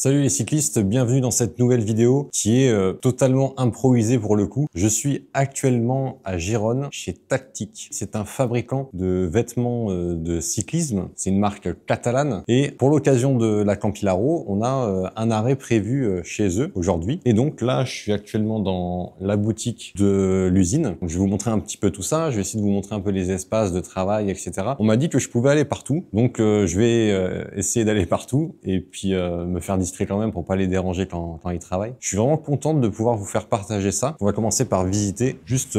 Salut les cyclistes, bienvenue dans cette nouvelle vidéo qui est totalement improvisée pour le coup. Je suis actuellement à Gérone chez Tactic. C'est un fabricant de vêtements de cyclisme. C'est une marque catalane. Et pour l'occasion de la Campilaro, on a un arrêt prévu chez eux aujourd'hui. Et donc là, je suis actuellement dans la boutique de l'usine. Je vais vous montrer un petit peu tout ça. Je vais essayer de vous montrer un peu les espaces de travail, etc. On m'a dit que je pouvais aller partout. Donc je vais essayer d'aller partout et puis me faire discret quand même pour pas les déranger quand ils travaillent. Je suis vraiment contente de pouvoir vous faire partager ça. On va commencer par visiter juste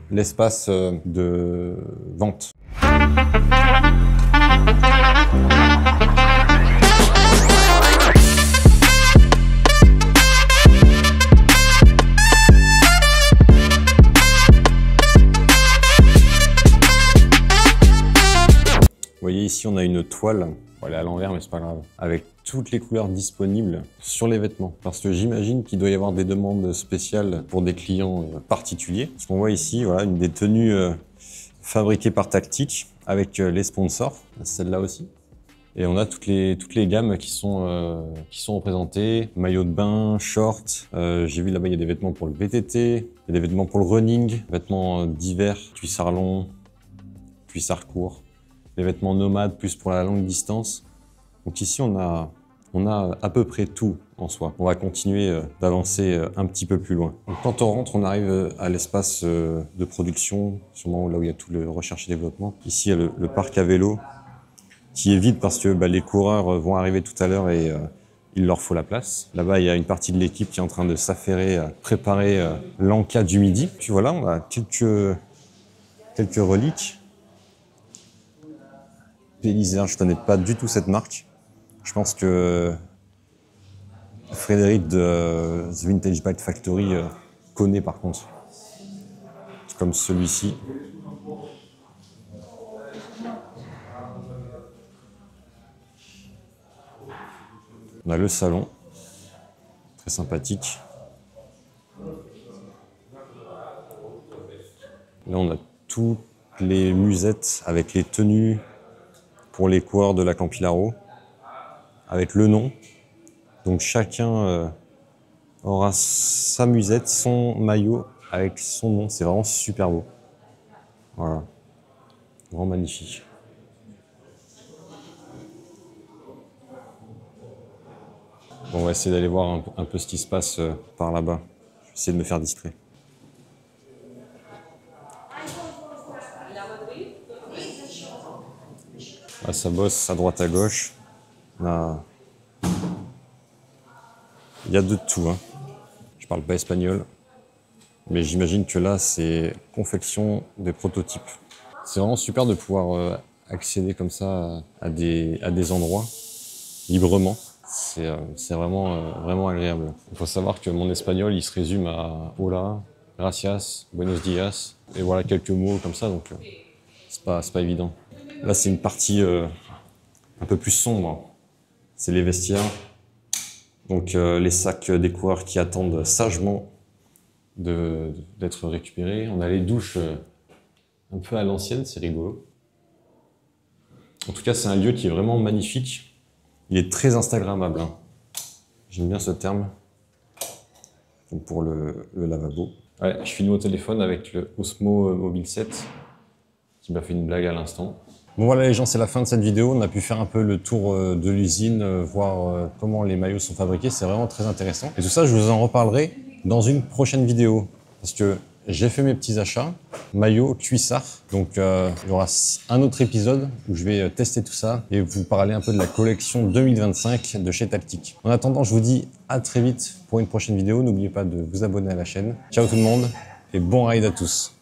l'espace de vente. Vous voyez ici, on a une toile. Elle est à l'envers, mais c'est pas grave. Avec toutes les couleurs disponibles sur les vêtements. Parce que j'imagine qu'il doit y avoir des demandes spéciales pour des clients particuliers. Ce qu'on voit ici, voilà, une des tenues fabriquées par Tactic avec les sponsors, celle-là aussi. Et on a toutes les gammes qui sont représentées. Maillots de bain, shorts. J'ai vu là-bas, il y a des vêtements pour le VTT, il y a des vêtements pour le running, vêtements d'hiver, cuissards longs, cuissards courts. Les vêtements nomades plus pour la longue distance. Donc ici, on a à peu près tout en soi. On va continuer d'avancer un petit peu plus loin. Donc, quand on rentre, on arrive à l'espace de production, sûrement là où il y a tout le recherche et développement. Ici, il y a le parc à vélo qui est vide parce que les coureurs vont arriver tout à l'heure et il leur faut la place. Là-bas, il y a une partie de l'équipe qui est en train de s'affairer à préparer l'en-cas du midi. Puis voilà, on a quelques reliques. Pélisère, je ne connais pas du tout cette marque. Je pense que Frédéric de The Vintage Bike Factory connaît par contre. Comme celui-ci. On a le salon, très sympathique. Là, on a toutes les musettes avec les tenues pour les coureurs de la Campilaro, avec le nom. Donc chacun aura sa musette, son maillot avec son nom. C'est vraiment super beau. Voilà, vraiment magnifique. Bon, on va essayer d'aller voir un peu ce qui se passe par là-bas. Je vais essayer de me faire distrait. Là, ça bosse à droite à gauche. Là, il y a de tout. Hein. Je parle pas espagnol, mais j'imagine que là, c'est confection des prototypes. C'est vraiment super de pouvoir accéder comme ça à des endroits librement. C'est vraiment agréable. Il faut savoir que mon espagnol, il se résume à hola, gracias, buenos días, et voilà quelques mots comme ça, donc c'est pas évident. Là, c'est une partie un peu plus sombre. C'est les vestiaires. Donc, les sacs des coureurs qui attendent sagement d'être récupérés. On a les douches un peu à l'ancienne, c'est rigolo. En tout cas, c'est un lieu qui est vraiment magnifique. Il est très instagrammable. Hein. J'aime bien ce terme. Donc, pour le lavabo. Ouais, je finis au téléphone avec le Osmo Mobile 7 qui m'a fait une blague à l'instant. Bon voilà les gens, c'est la fin de cette vidéo. On a pu faire un peu le tour de l'usine, voir comment les maillots sont fabriqués. C'est vraiment très intéressant. Et tout ça, je vous en reparlerai dans une prochaine vidéo. Parce que j'ai fait mes petits achats, maillots, cuissards. Donc il y aura un autre épisode où je vais tester tout ça et vous parler un peu de la collection 2025 de chez Tactic. En attendant, je vous dis à très vite pour une prochaine vidéo. N'oubliez pas de vous abonner à la chaîne. Ciao tout le monde et bon ride à tous.